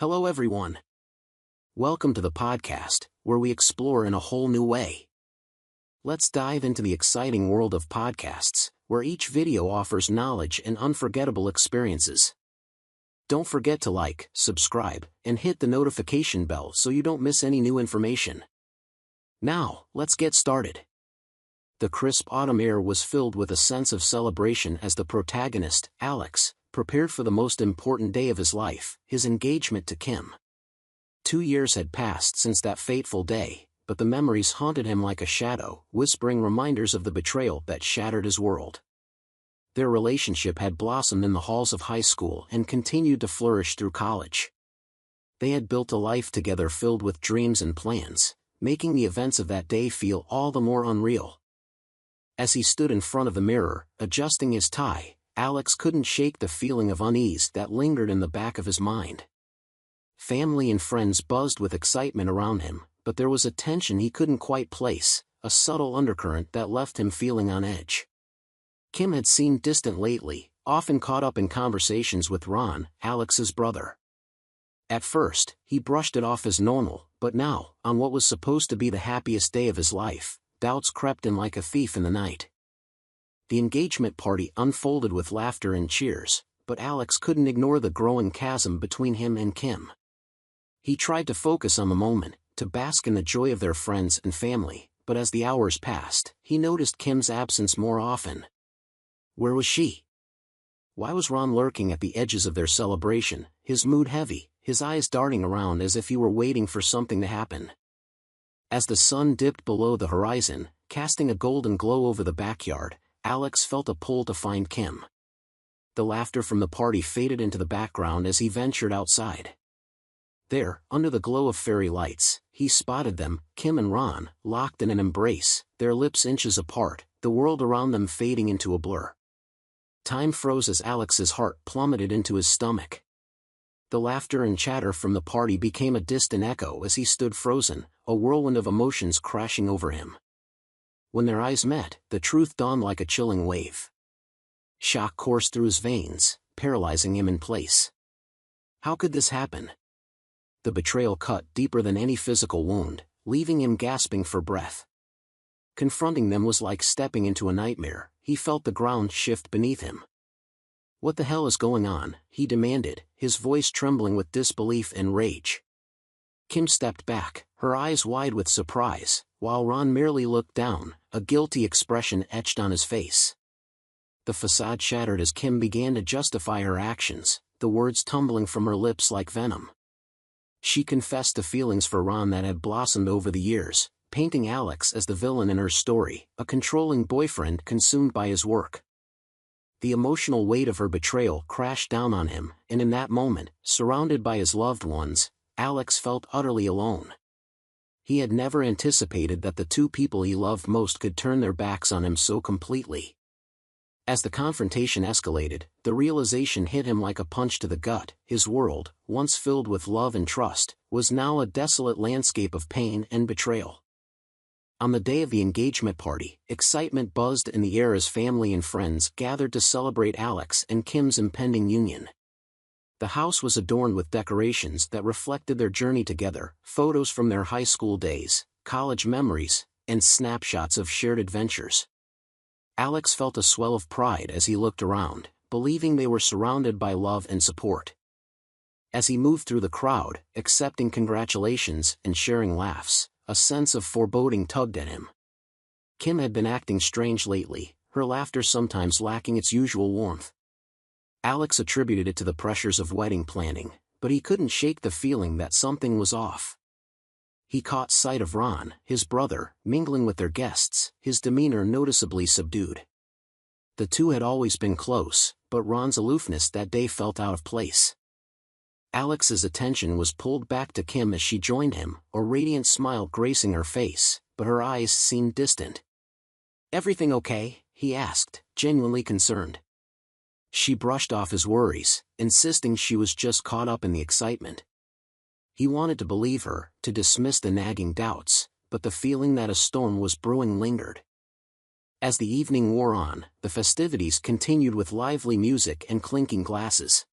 Hello everyone. Welcome to the podcast, where we explore in a whole new way. Let's dive into the exciting world of podcasts, where each video offers knowledge and unforgettable experiences. Don't forget to like, subscribe, and hit the notification bell so you don't miss any new information. Now, let's get started. The crisp autumn air was filled with a sense of celebration as the protagonist, Alex, prepared for the most important day of his life, his engagement to Kim. 2 years had passed since that fateful day, but the memories haunted him like a shadow, whispering reminders of the betrayal that shattered his world. Their relationship had blossomed in the halls of high school and continued to flourish through college. They had built a life together filled with dreams and plans, making the events of that day feel all the more unreal. As he stood in front of the mirror, adjusting his tie, Alex couldn't shake the feeling of unease that lingered in the back of his mind. Family and friends buzzed with excitement around him, but there was a tension he couldn't quite place, a subtle undercurrent that left him feeling on edge. Kim had seemed distant lately, often caught up in conversations with Ron, Alex's brother. At first, he brushed it off as normal, but now, on what was supposed to be the happiest day of his life, doubts crept in like a thief in the night. The engagement party unfolded with laughter and cheers, but Alex couldn't ignore the growing chasm between him and Kim. He tried to focus on the moment, to bask in the joy of their friends and family, but as the hours passed, he noticed Kim's absence more often. Where was she? Why was Ron lurking at the edges of their celebration, his mood heavy, his eyes darting around as if he were waiting for something to happen? As the sun dipped below the horizon, casting a golden glow over the backyard, Alex felt a pull to find Kim. The laughter from the party faded into the background as he ventured outside. There, under the glow of fairy lights, he spotted them, Kim and Ron, locked in an embrace, their lips inches apart, the world around them fading into a blur. Time froze as Alex's heart plummeted into his stomach. The laughter and chatter from the party became a distant echo as he stood frozen, a whirlwind of emotions crashing over him. When their eyes met, the truth dawned like a chilling wave. Shock coursed through his veins, paralyzing him in place. How could this happen? The betrayal cut deeper than any physical wound, leaving him gasping for breath. Confronting them was like stepping into a nightmare. He felt the ground shift beneath him. "What the hell is going on?" he demanded, his voice trembling with disbelief and rage. Kim stepped back, her eyes wide with surprise, while Ron merely looked down, a guilty expression etched on his face. The facade shattered as Kim began to justify her actions, the words tumbling from her lips like venom. She confessed to feelings for Ron that had blossomed over the years, painting Alex as the villain in her story, a controlling boyfriend consumed by his work. The emotional weight of her betrayal crashed down on him, and in that moment, surrounded by his loved ones, Alex felt utterly alone. He had never anticipated that the two people he loved most could turn their backs on him so completely. As the confrontation escalated, the realization hit him like a punch to the gut. His world, once filled with love and trust, was now a desolate landscape of pain and betrayal. On the day of the engagement party, excitement buzzed in the air as family and friends gathered to celebrate Alex and Kim's impending union. The house was adorned with decorations that reflected their journey together, photos from their high school days, college memories, and snapshots of shared adventures. Alex felt a swell of pride as he looked around, believing they were surrounded by love and support. As he moved through the crowd, accepting congratulations and sharing laughs, a sense of foreboding tugged at him. Kim had been acting strange lately, her laughter sometimes lacking its usual warmth. Alex attributed it to the pressures of wedding planning, but he couldn't shake the feeling that something was off. He caught sight of Ron, his brother, mingling with their guests, his demeanor noticeably subdued. The two had always been close, but Ron's aloofness that day felt out of place. Alex's attention was pulled back to Kim as she joined him, a radiant smile gracing her face, but her eyes seemed distant. "Everything okay?" he asked, genuinely concerned. She brushed off his worries, insisting she was just caught up in the excitement. He wanted to believe her, to dismiss the nagging doubts, but the feeling that a storm was brewing lingered. As the evening wore on, the festivities continued with lively music and clinking glasses.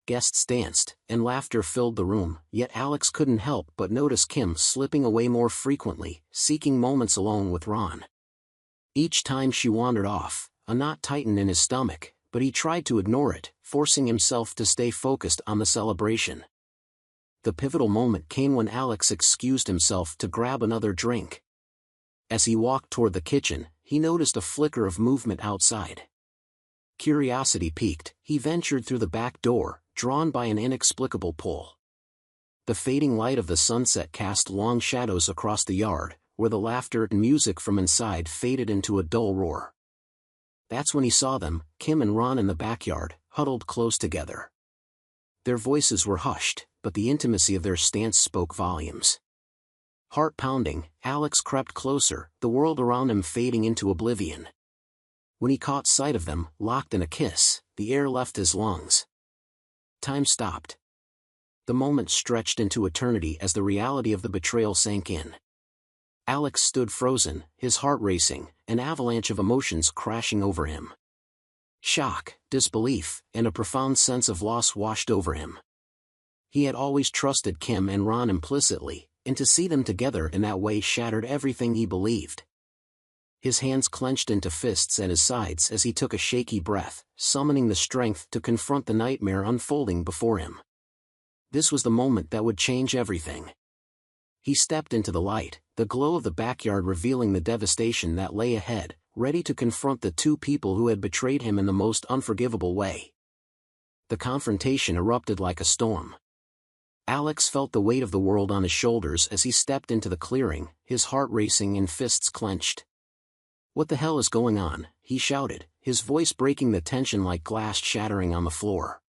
Guests danced, and laughter filled the room, yet Alex couldn't help but notice Kim slipping away more frequently, seeking moments alone with Ron. Each time she wandered off, a knot tightened in his stomach, but he tried to ignore it, forcing himself to stay focused on the celebration. The pivotal moment came when Alex excused himself to grab another drink. As he walked toward the kitchen, he noticed a flicker of movement outside. Curiosity piqued, he ventured through the back door, drawn by an inexplicable pull. The fading light of the sunset cast long shadows across the yard, where the laughter and music from inside faded into a dull roar. That's when he saw them, Kim and Ron in the backyard, huddled close together. Their voices were hushed, but the intimacy of their stance spoke volumes. Heart pounding, Alex crept closer, the world around him fading into oblivion. When he caught sight of them, locked in a kiss, the air left his lungs. Time stopped. The moment stretched into eternity as the reality of the betrayal sank in. Alex stood frozen, his heart racing, an avalanche of emotions crashing over him. Shock, disbelief, and a profound sense of loss washed over him. He had always trusted Kim and Ron implicitly, and to see them together in that way shattered everything he believed. His hands clenched into fists at his sides as he took a shaky breath, summoning the strength to confront the nightmare unfolding before him. This was the moment that would change everything. He stepped into the light, the glow of the backyard revealing the devastation that lay ahead, ready to confront the two people who had betrayed him in the most unforgivable way. The confrontation erupted like a storm. Alex felt the weight of the world on his shoulders as he stepped into the clearing, his heart racing and fists clenched. "What the hell is going on?" he shouted, his voice breaking the tension like glass shattering on the floor.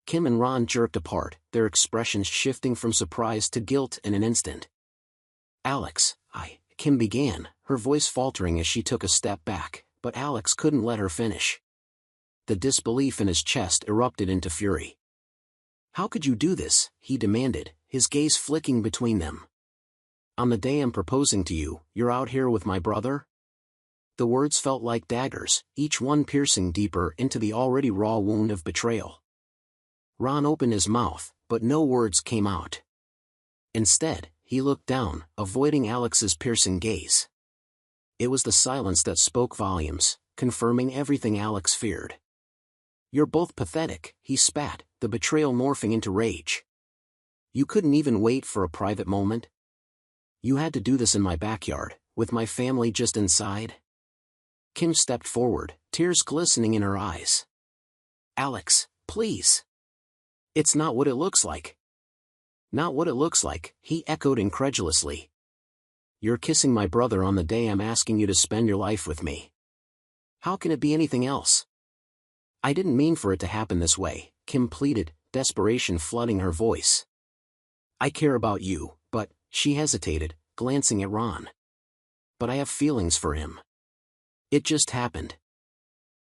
Kim and Ron jerked apart, their expressions shifting from surprise to guilt in an instant. "Alex, Kim began, her voice faltering as she took a step back, but Alex couldn't let her finish. The disbelief in his chest erupted into fury. "How could you do this?" he demanded, his gaze flicking between them. "On the day I'm proposing to you, you're out here with my brother?" The words felt like daggers, each one piercing deeper into the already raw wound of betrayal. Ron opened his mouth, but no words came out. Instead, he looked down, avoiding Alex's piercing gaze. It was the silence that spoke volumes, confirming everything Alex feared. "You're both pathetic," he spat, the betrayal morphing into rage. "You couldn't even wait for a private moment? You had to do this in my backyard, with my family just inside?" Kim stepped forward, tears glistening in her eyes. "Alex, please. It's not what it looks like." "Not what it looks like," he echoed incredulously. "You're kissing my brother on the day I'm asking you to spend your life with me. How can it be anything else?" "I didn't mean for it to happen this way," Kim pleaded, desperation flooding her voice. "I care about you, but," she hesitated, glancing at Ron. "But I have feelings for him. It just happened."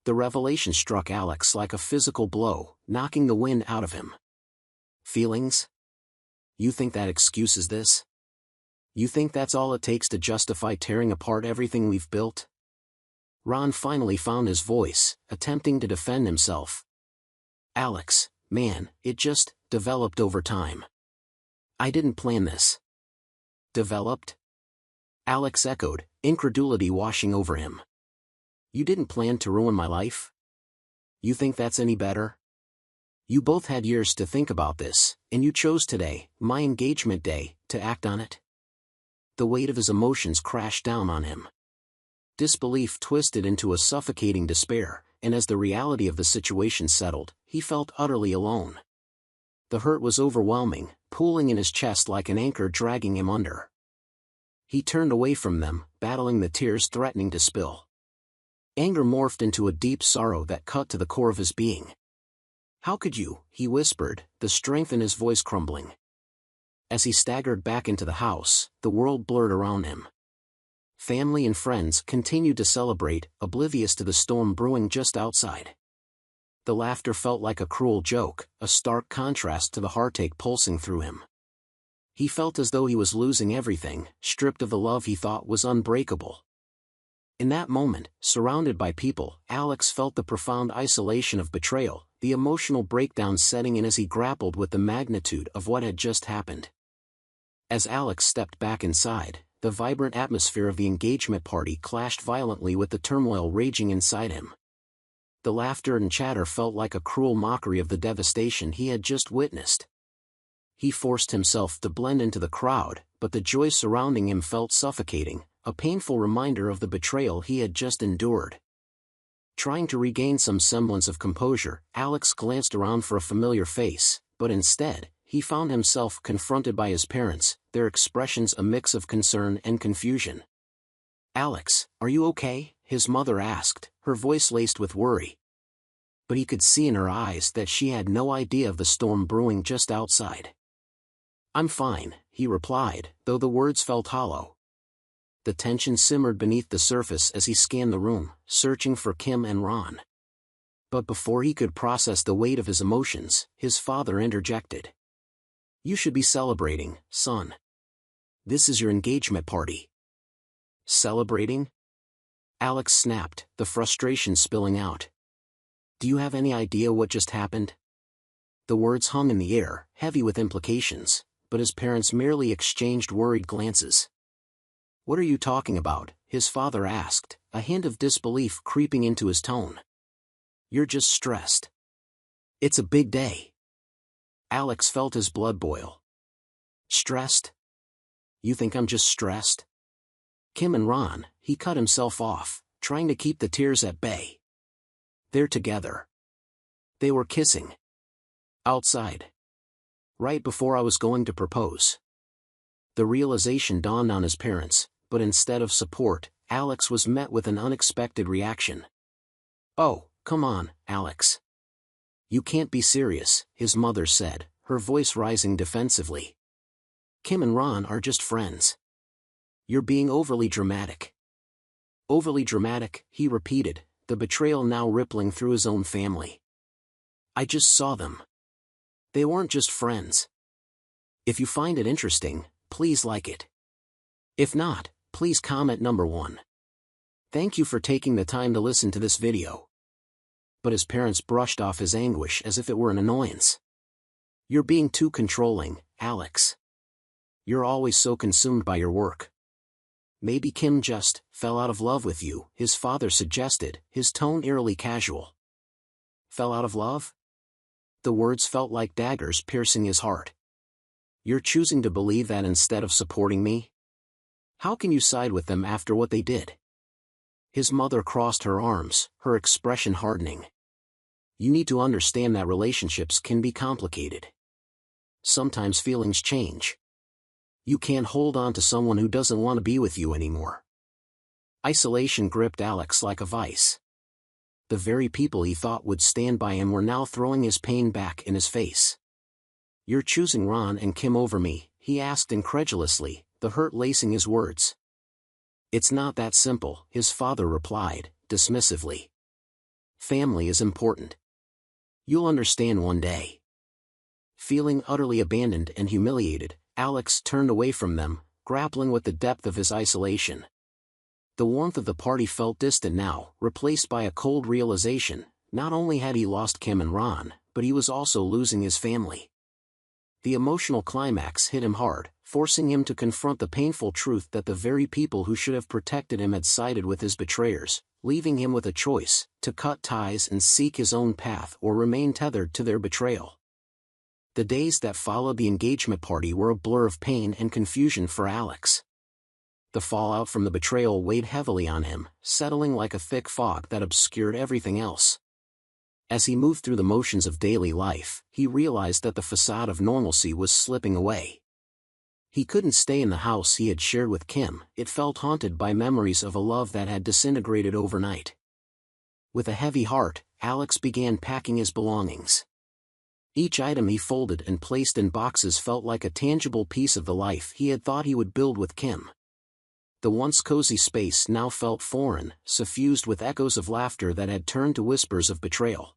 The revelation struck Alex like a physical blow, knocking the wind out of him. "Feelings? You think that excuses this? You think that's all it takes to justify tearing apart everything we've built?" Ron finally found his voice, attempting to defend himself. "Alex, man, it just developed over time. I didn't plan this." "Developed?" Alex echoed, incredulity washing over him. "You didn't plan to ruin my life? You think that's any better? You both had years to think about this, and you chose today, my engagement day, to act on it?" The weight of his emotions crashed down on him. Disbelief twisted into a suffocating despair, and as the reality of the situation settled, he felt utterly alone. The hurt was overwhelming, pooling in his chest like an anchor dragging him under. He turned away from them, battling the tears threatening to spill. Anger morphed into a deep sorrow that cut to the core of his being. "How could you?" he whispered, the strength in his voice crumbling. As he staggered back into the house, the world blurred around him. Family and friends continued to celebrate, oblivious to the storm brewing just outside. The laughter felt like a cruel joke, a stark contrast to the heartache pulsing through him. He felt as though he was losing everything, stripped of the love he thought was unbreakable. In that moment, surrounded by people, Alex felt the profound isolation of betrayal, the emotional breakdown setting in as he grappled with the magnitude of what had just happened. As Alex stepped back inside, the vibrant atmosphere of the engagement party clashed violently with the turmoil raging inside him. The laughter and chatter felt like a cruel mockery of the devastation he had just witnessed. He forced himself to blend into the crowd, but the joy surrounding him felt suffocating, a painful reminder of the betrayal he had just endured. Trying to regain some semblance of composure, Alex glanced around for a familiar face, but instead, he found himself confronted by his parents, their expressions a mix of concern and confusion. "Alex, are you okay?" his mother asked, her voice laced with worry. But he could see in her eyes that she had no idea of the storm brewing just outside. "I'm fine," he replied, though the words felt hollow. The tension simmered beneath the surface as he scanned the room, searching for Kim and Ron. But before he could process the weight of his emotions, his father interjected. "You should be celebrating, son. This is your engagement party." "Celebrating?" Alex snapped, the frustration spilling out. "Do you have any idea what just happened?" The words hung in the air, heavy with implications, but his parents merely exchanged worried glances. "What are you talking about?" his father asked, a hint of disbelief creeping into his tone. "You're just stressed. It's a big day." Alex felt his blood boil. "Stressed? You think I'm just stressed?" "Kim and Ron," he cut himself off, trying to keep the tears at bay. "They're together. They were kissing. Outside. Right before I was going to propose." The realization dawned on his parents, but instead of support, Alex was met with an unexpected reaction. "Oh, come on, Alex. You can't be serious," his mother said, her voice rising defensively. "Kim and Ron are just friends. You're being overly dramatic." "Overly dramatic," he repeated, the betrayal now rippling through his own family. "I just saw them. They weren't just friends. If you find it interesting, please like it. If not, please comment number 1. Thank you for taking the time to listen to this video." But his parents brushed off his anguish as if it were an annoyance. "You're being too controlling, Alex. You're always so consumed by your work. Maybe Kim just fell out of love with you," his father suggested, his tone eerily casual. "Fell out of love?" The words felt like daggers piercing his heart. "You're choosing to believe that instead of supporting me? How can you side with them after what they did?" His mother crossed her arms, her expression hardening. "You need to understand that relationships can be complicated. Sometimes feelings change. You can't hold on to someone who doesn't want to be with you anymore." Isolation gripped Alex like a vice. The very people he thought would stand by him were now throwing his pain back in his face. "You're choosing Ron and Kim over me?" he asked incredulously, the hurt lacing his words. "It's not that simple," his father replied, dismissively. "Family is important. You'll understand one day." Feeling utterly abandoned and humiliated, Alex turned away from them, grappling with the depth of his isolation. The warmth of the party felt distant now, replaced by a cold realization. Not only had he lost Kim and Ron, but he was also losing his family. The emotional climax hit him hard, forcing him to confront the painful truth that the very people who should have protected him had sided with his betrayers, leaving him with a choice: to cut ties and seek his own path or remain tethered to their betrayal. The days that followed the engagement party were a blur of pain and confusion for Alex. The fallout from the betrayal weighed heavily on him, settling like a thick fog that obscured everything else. As he moved through the motions of daily life, he realized that the facade of normalcy was slipping away. He couldn't stay in the house he had shared with Kim. It felt haunted by memories of a love that had disintegrated overnight. With a heavy heart, Alex began packing his belongings. Each item he folded and placed in boxes felt like a tangible piece of the life he had thought he would build with Kim. The once cozy space now felt foreign, suffused with echoes of laughter that had turned to whispers of betrayal.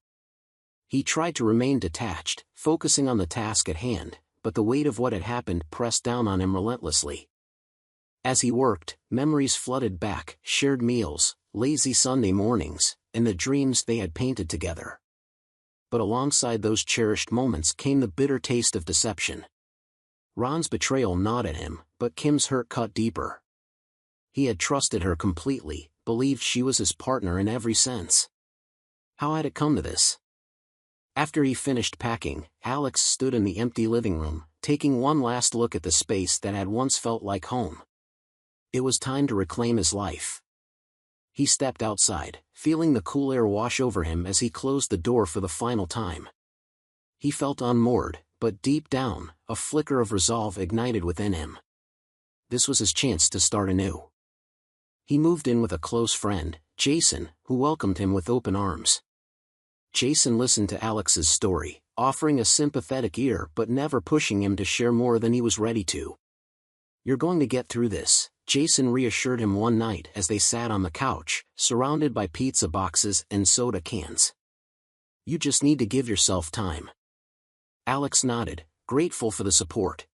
He tried to remain detached, focusing on the task at hand, but the weight of what had happened pressed down on him relentlessly. As he worked, memories flooded back: shared meals, lazy Sunday mornings, and the dreams they had painted together. but alongside those cherished moments came the bitter taste of deception. Ron's betrayal gnawed at him, but Kim's hurt cut deeper. He had trusted her completely, believed she was his partner in every sense. How had it come to this? After he finished packing, Alex stood in the empty living room, taking one last look at the space that had once felt like home. It was time to reclaim his life. He stepped outside, feeling the cool air wash over him as he closed the door for the final time. He felt unmoored, but deep down, a flicker of resolve ignited within him. This was his chance to start anew. He moved in with a close friend, Jason, who welcomed him with open arms. Jason listened to Alex's story, offering a sympathetic ear but never pushing him to share more than he was ready to. "You're going to get through this," Jason reassured him one night as they sat on the couch, surrounded by pizza boxes and soda cans. "You just need to give yourself time." Alex nodded, grateful for the support.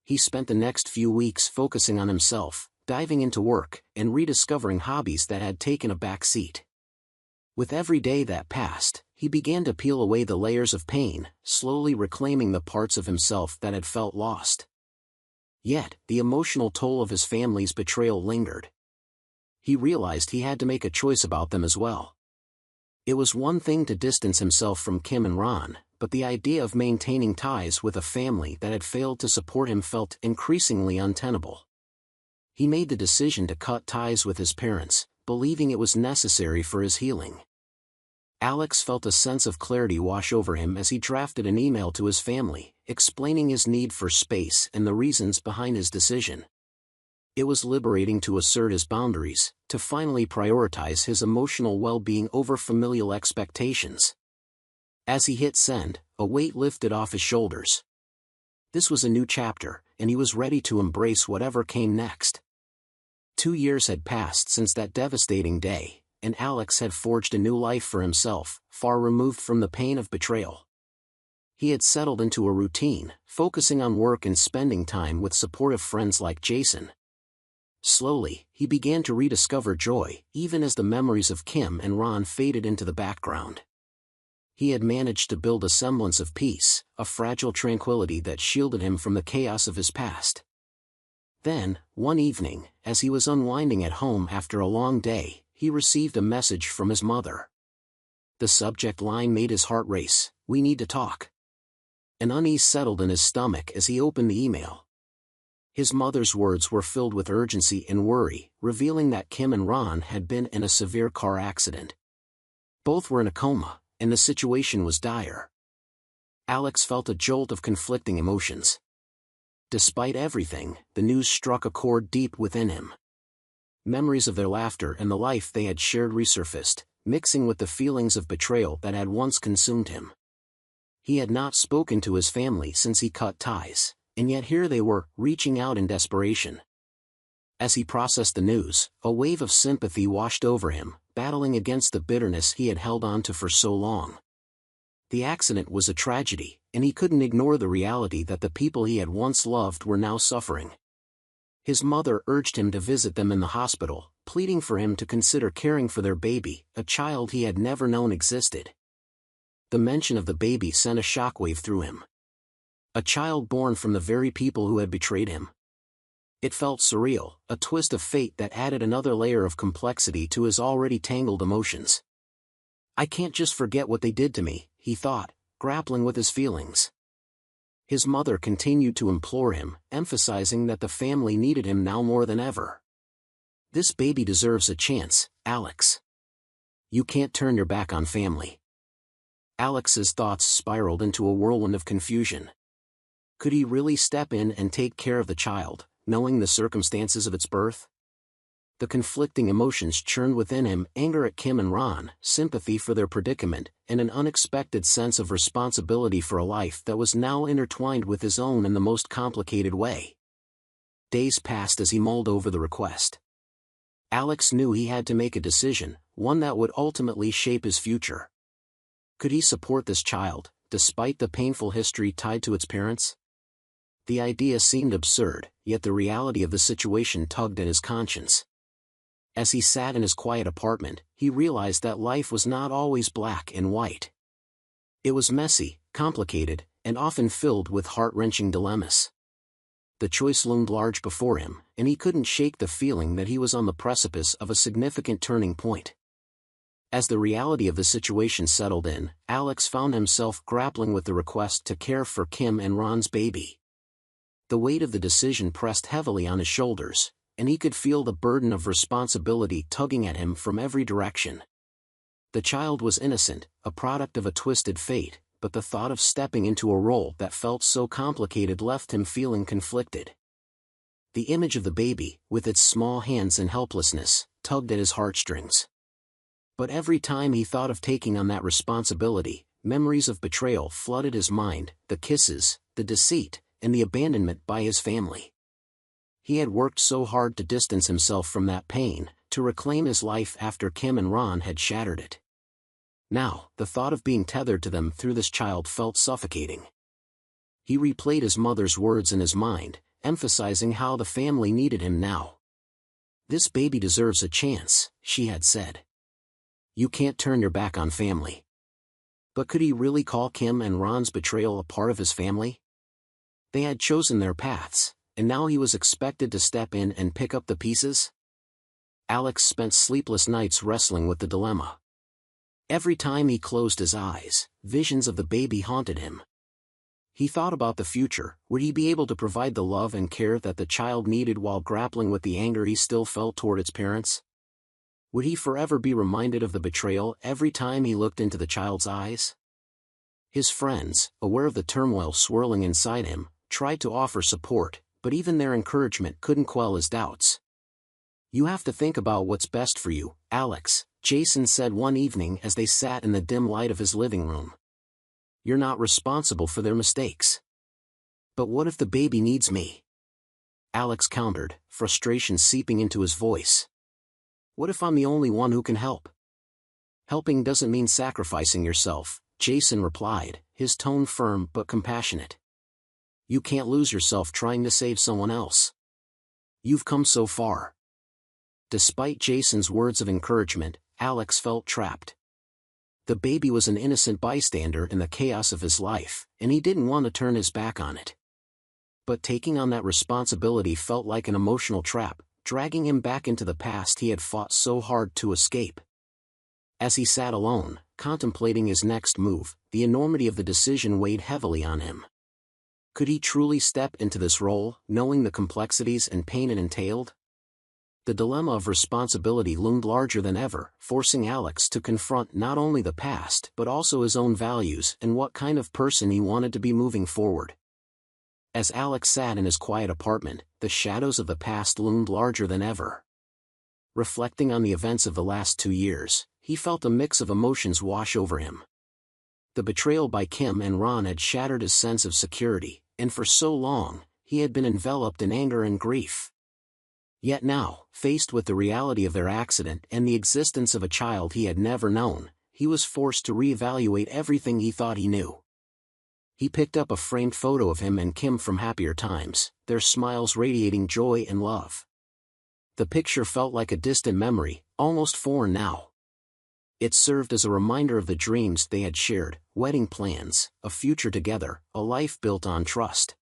He spent the next few weeks focusing on himself, diving into work, and rediscovering hobbies that had taken a back seat. With every day that passed, he began to peel away the layers of pain, slowly reclaiming the parts of himself that had felt lost. Yet, the emotional toll of his family's betrayal lingered. He realized he had to make a choice about them as well. It was one thing to distance himself from Kim and Ron, but the idea of maintaining ties with a family that had failed to support him felt increasingly untenable. He made the decision to cut ties with his parents, believing it was necessary for his healing. Alex felt a sense of clarity wash over him as he drafted an email to his family, explaining his need for space and the reasons behind his decision. It was liberating to assert his boundaries, to finally prioritize his emotional well-being over familial expectations. As he hit send, a weight lifted off his shoulders. This was a new chapter, and he was ready to embrace whatever came next. 2 years had passed since that devastating day, and Alex had forged a new life for himself, far removed from the pain of betrayal. He had settled into a routine, focusing on work and spending time with supportive friends like Jason. Slowly, he began to rediscover joy, even as the memories of Kim and Ron faded into the background. He had managed to build a semblance of peace, a fragile tranquility that shielded him from the chaos of his past. Then, one evening, as he was unwinding at home after a long day, he received a message from his mother. The subject line made his heart race: "We need to talk." An unease settled in his stomach as he opened the email. His mother's words were filled with urgency and worry, revealing that Kim and Ron had been in a severe car accident. Both were in a coma, and the situation was dire. Alex felt a jolt of conflicting emotions. Despite everything, the news struck a chord deep within him. Memories of their laughter and the life they had shared resurfaced, mixing with the feelings of betrayal that had once consumed him. He had not spoken to his family since he cut ties, and yet here they were, reaching out in desperation. As he processed the news, a wave of sympathy washed over him, battling against the bitterness he had held on to for so long. The accident was a tragedy, and he couldn't ignore the reality that the people he had once loved were now suffering. His mother urged him to visit them in the hospital, pleading for him to consider caring for their baby, a child he had never known existed. The mention of the baby sent a shockwave through him. A child born from the very people who had betrayed him. It felt surreal, a twist of fate that added another layer of complexity to his already tangled emotions. "I can't just forget what they did to me," he thought, grappling with his feelings. His mother continued to implore him, emphasizing that the family needed him now more than ever. "This baby deserves a chance, Alex. You can't turn your back on family." Alex's thoughts spiraled into a whirlwind of confusion. Could he really step in and take care of the child, knowing the circumstances of its birth? The conflicting emotions churned within him: anger at Kim and Ron, sympathy for their predicament, and an unexpected sense of responsibility for a life that was now intertwined with his own in the most complicated way. Days passed as he mulled over the request. Alex knew he had to make a decision, one that would ultimately shape his future. Could he support this child, despite the painful history tied to its parents? The idea seemed absurd, yet the reality of the situation tugged at his conscience. As he sat in his quiet apartment, he realized that life was not always black and white. It was messy, complicated, and often filled with heart-wrenching dilemmas. The choice loomed large before him, and he couldn't shake the feeling that he was on the precipice of a significant turning point. As the reality of the situation settled in, Alex found himself grappling with the request to care for Kim and Ron's baby. The weight of the decision pressed heavily on his shoulders, and he could feel the burden of responsibility tugging at him from every direction. The child was innocent, a product of a twisted fate, but the thought of stepping into a role that felt so complicated left him feeling conflicted. The image of the baby, with its small hands and helplessness, tugged at his heartstrings. But every time he thought of taking on that responsibility, memories of betrayal flooded his mind, the kisses, the deceit, and the abandonment by his family. He had worked so hard to distance himself from that pain, to reclaim his life after Kim and Ron had shattered it. Now, the thought of being tethered to them through this child felt suffocating. He replayed his mother's words in his mind, emphasizing how the family needed him now. "This baby deserves a chance," she had said. "You can't turn your back on family." But could he really call Kim and Ron's betrayal a part of his family? They had chosen their paths, and now he was expected to step in and pick up the pieces? Alex spent sleepless nights wrestling with the dilemma. Every time he closed his eyes, visions of the baby haunted him. He thought about the future. Would he be able to provide the love and care that the child needed while grappling with the anger he still felt toward its parents? Would he forever be reminded of the betrayal every time he looked into the child's eyes? His friends, aware of the turmoil swirling inside him, tried to offer support, but even their encouragement couldn't quell his doubts. "You have to think about what's best for you, Alex," Jason said one evening as they sat in the dim light of his living room. "You're not responsible for their mistakes." "But what if the baby needs me?" Alex countered, frustration seeping into his voice. "What if I'm the only one who can help?" "Helping doesn't mean sacrificing yourself," Jason replied, his tone firm but compassionate. "You can't lose yourself trying to save someone else. You've come so far." Despite Jason's words of encouragement, Alex felt trapped. The baby was an innocent bystander in the chaos of his life, and he didn't want to turn his back on it. But taking on that responsibility felt like an emotional trap, dragging him back into the past he had fought so hard to escape. As he sat alone, contemplating his next move, the enormity of the decision weighed heavily on him. Could he truly step into this role, knowing the complexities and pain it entailed? The dilemma of responsibility loomed larger than ever, forcing Alex to confront not only the past but also his own values and what kind of person he wanted to be moving forward. As Alex sat in his quiet apartment, the shadows of the past loomed larger than ever. Reflecting on the events of the last 2 years, he felt a mix of emotions wash over him. The betrayal by Kim and Ron had shattered his sense of security, and for so long, he had been enveloped in anger and grief. Yet now, faced with the reality of their accident and the existence of a child he had never known, he was forced to reevaluate everything he thought he knew. He picked up a framed photo of him and Kim from happier times, their smiles radiating joy and love. The picture felt like a distant memory, almost foreign now. It served as a reminder of the dreams they had shared, wedding plans, a future together, a life built on trust.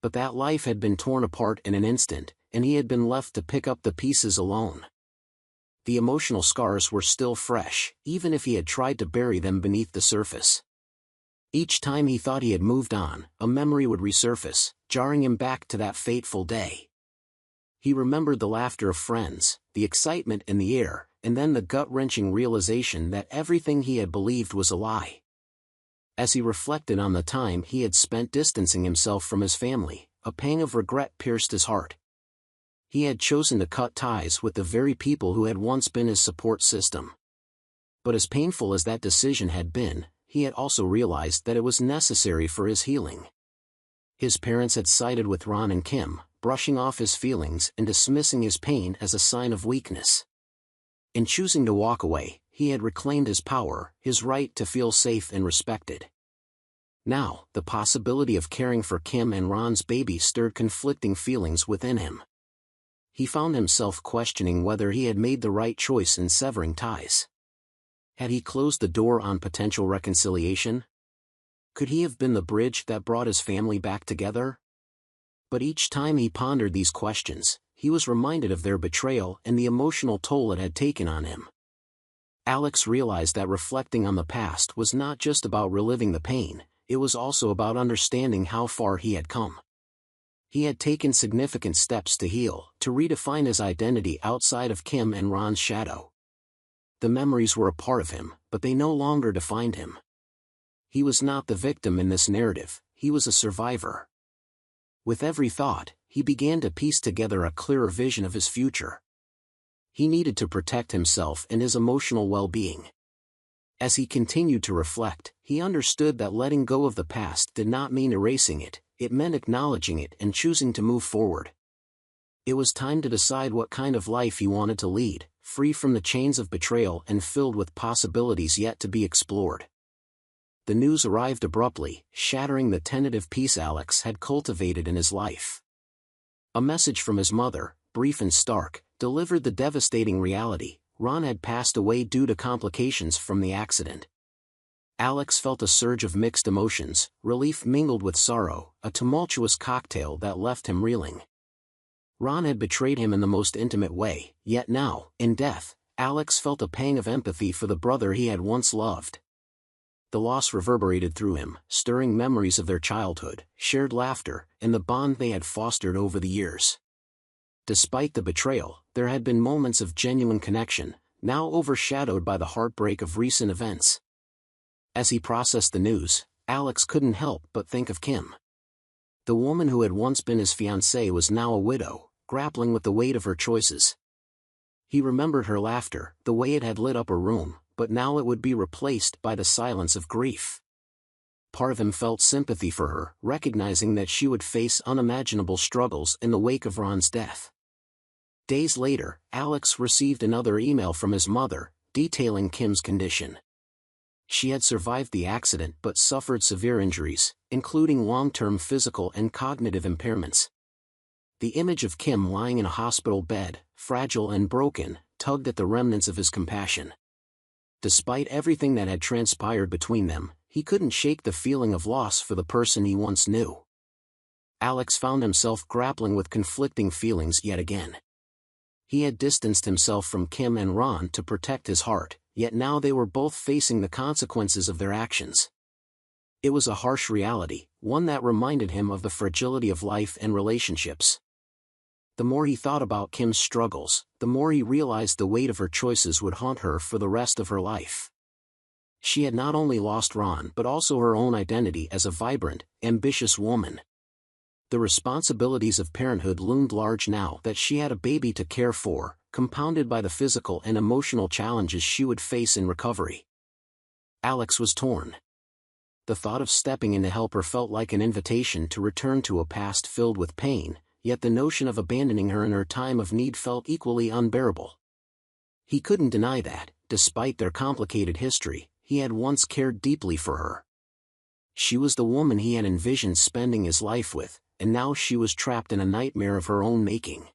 But that life had been torn apart in an instant, and he had been left to pick up the pieces alone. The emotional scars were still fresh, even if he had tried to bury them beneath the surface. Each time he thought he had moved on, a memory would resurface, jarring him back to that fateful day. He remembered the laughter of friends, the excitement in the air, and then the gut-wrenching realization that everything he had believed was a lie. As he reflected on the time he had spent distancing himself from his family, a pang of regret pierced his heart. He had chosen to cut ties with the very people who had once been his support system. But as painful as that decision had been, he had also realized that it was necessary for his healing. His parents had sided with Ron and Kim, brushing off his feelings and dismissing his pain as a sign of weakness. In choosing to walk away, he had reclaimed his power, his right to feel safe and respected. Now, the possibility of caring for Kim and Ron's baby stirred conflicting feelings within him. He found himself questioning whether he had made the right choice in severing ties. Had he closed the door on potential reconciliation? Could he have been the bridge that brought his family back together? But each time he pondered these questions, he was reminded of their betrayal and the emotional toll it had taken on him. Alex realized that reflecting on the past was not just about reliving the pain, it was also about understanding how far he had come. He had taken significant steps to heal, to redefine his identity outside of Kim and Ron's shadow. The memories were a part of him, but they no longer defined him. He was not the victim in this narrative, he was a survivor. With every thought, he began to piece together a clearer vision of his future. He needed to protect himself and his emotional well-being. As he continued to reflect, he understood that letting go of the past did not mean erasing it, it meant acknowledging it and choosing to move forward. It was time to decide what kind of life he wanted to lead, free from the chains of betrayal and filled with possibilities yet to be explored. The news arrived abruptly, shattering the tentative peace Alex had cultivated in his life. A message from his mother, brief and stark, delivered the devastating reality: Ron had passed away due to complications from the accident. Alex felt a surge of mixed emotions, relief mingled with sorrow, a tumultuous cocktail that left him reeling. Ron had betrayed him in the most intimate way, yet now, in death, Alex felt a pang of empathy for the brother he had once loved. The loss reverberated through him, stirring memories of their childhood, shared laughter, and the bond they had fostered over the years. Despite the betrayal, there had been moments of genuine connection, now overshadowed by the heartbreak of recent events. As he processed the news, Alex couldn't help but think of Kim. The woman who had once been his fiancée was now a widow, grappling with the weight of her choices. He remembered her laughter, the way it had lit up a room, but now it would be replaced by the silence of grief. Part of him felt sympathy for her, recognizing that she would face unimaginable struggles in the wake of Ron's death. Days later, Alex received another email from his mother, detailing Kim's condition. She had survived the accident but suffered severe injuries, including long-term physical and cognitive impairments. The image of Kim lying in a hospital bed, fragile and broken, tugged at the remnants of his compassion. Despite everything that had transpired between them, he couldn't shake the feeling of loss for the person he once knew. Alex found himself grappling with conflicting feelings yet again. He had distanced himself from Kim and Ron to protect his heart, yet now they were both facing the consequences of their actions. It was a harsh reality, one that reminded him of the fragility of life and relationships. The more he thought about Kim's struggles, the more he realized the weight of her choices would haunt her for the rest of her life. She had not only lost Ron but also her own identity as a vibrant, ambitious woman. The responsibilities of parenthood loomed large now that she had a baby to care for, compounded by the physical and emotional challenges she would face in recovery. Alex was torn. The thought of stepping in to help her felt like an invitation to return to a past filled with pain, yet the notion of abandoning her in her time of need felt equally unbearable. He couldn't deny that, despite their complicated history, he had once cared deeply for her. She was the woman he had envisioned spending his life with, and now she was trapped in a nightmare of her own making.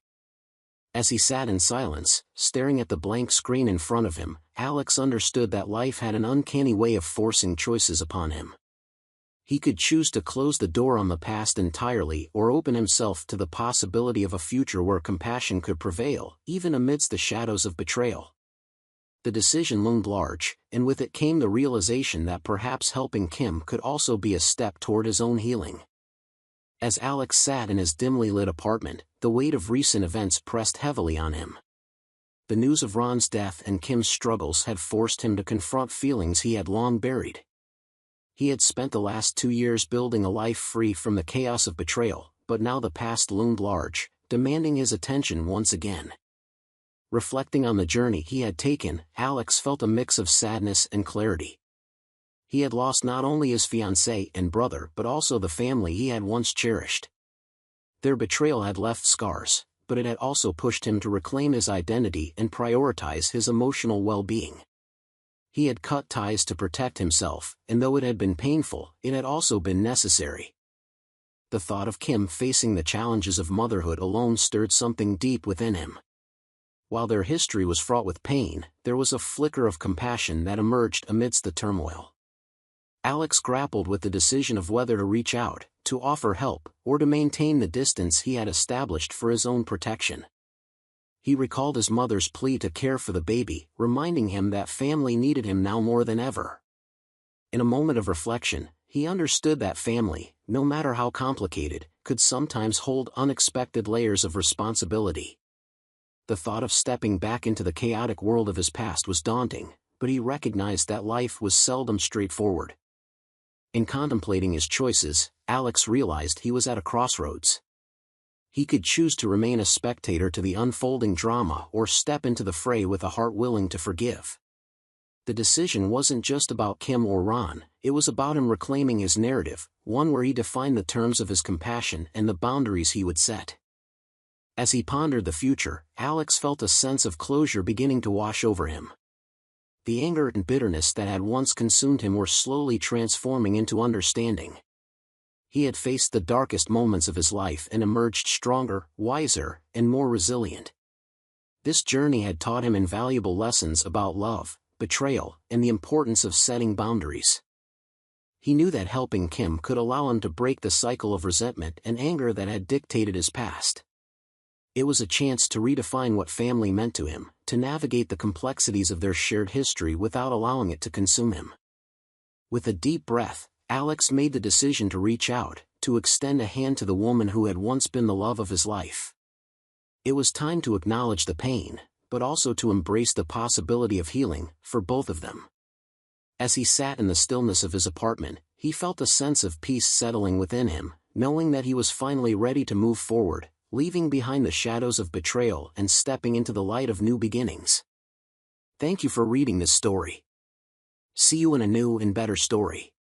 As he sat in silence, staring at the blank screen in front of him, Alex understood that life had an uncanny way of forcing choices upon him. He could choose to close the door on the past entirely or open himself to the possibility of a future where compassion could prevail, even amidst the shadows of betrayal. The decision loomed large, and with it came the realization that perhaps helping Kim could also be a step toward his own healing. As Alex sat in his dimly lit apartment, the weight of recent events pressed heavily on him. The news of Ron's death and Kim's struggles had forced him to confront feelings he had long buried. He had spent the last 2 years building a life free from the chaos of betrayal, but now the past loomed large, demanding his attention once again. Reflecting on the journey he had taken, Alex felt a mix of sadness and clarity. He had lost not only his fiancée and brother but also the family he had once cherished. Their betrayal had left scars, but it had also pushed him to reclaim his identity and prioritize his emotional well-being. He had cut ties to protect himself, and though it had been painful, it had also been necessary. The thought of Kim facing the challenges of motherhood alone stirred something deep within him. While their history was fraught with pain, there was a flicker of compassion that emerged amidst the turmoil. Alex grappled with the decision of whether to reach out, to offer help, or to maintain the distance he had established for his own protection. He recalled his mother's plea to care for the baby, reminding him that family needed him now more than ever. In a moment of reflection, he understood that family, no matter how complicated, could sometimes hold unexpected layers of responsibility. The thought of stepping back into the chaotic world of his past was daunting, but he recognized that life was seldom straightforward. In contemplating his choices, Alex realized he was at a crossroads. He could choose to remain a spectator to the unfolding drama or step into the fray with a heart willing to forgive. The decision wasn't just about Kim or Ron, it was about him reclaiming his narrative, one where he defined the terms of his compassion and the boundaries he would set. As he pondered the future, Alex felt a sense of closure beginning to wash over him. The anger and bitterness that had once consumed him were slowly transforming into understanding. He had faced the darkest moments of his life and emerged stronger, wiser, and more resilient. This journey had taught him invaluable lessons about love, betrayal, and the importance of setting boundaries. He knew that helping Kim could allow him to break the cycle of resentment and anger that had dictated his past. It was a chance to redefine what family meant to him, to navigate the complexities of their shared history without allowing it to consume him. With a deep breath, Alex made the decision to reach out, to extend a hand to the woman who had once been the love of his life. It was time to acknowledge the pain, but also to embrace the possibility of healing, for both of them. As he sat in the stillness of his apartment, he felt a sense of peace settling within him, knowing that he was finally ready to move forward, leaving behind the shadows of betrayal and stepping into the light of new beginnings. Thank you for reading this story. See you in a new and better story.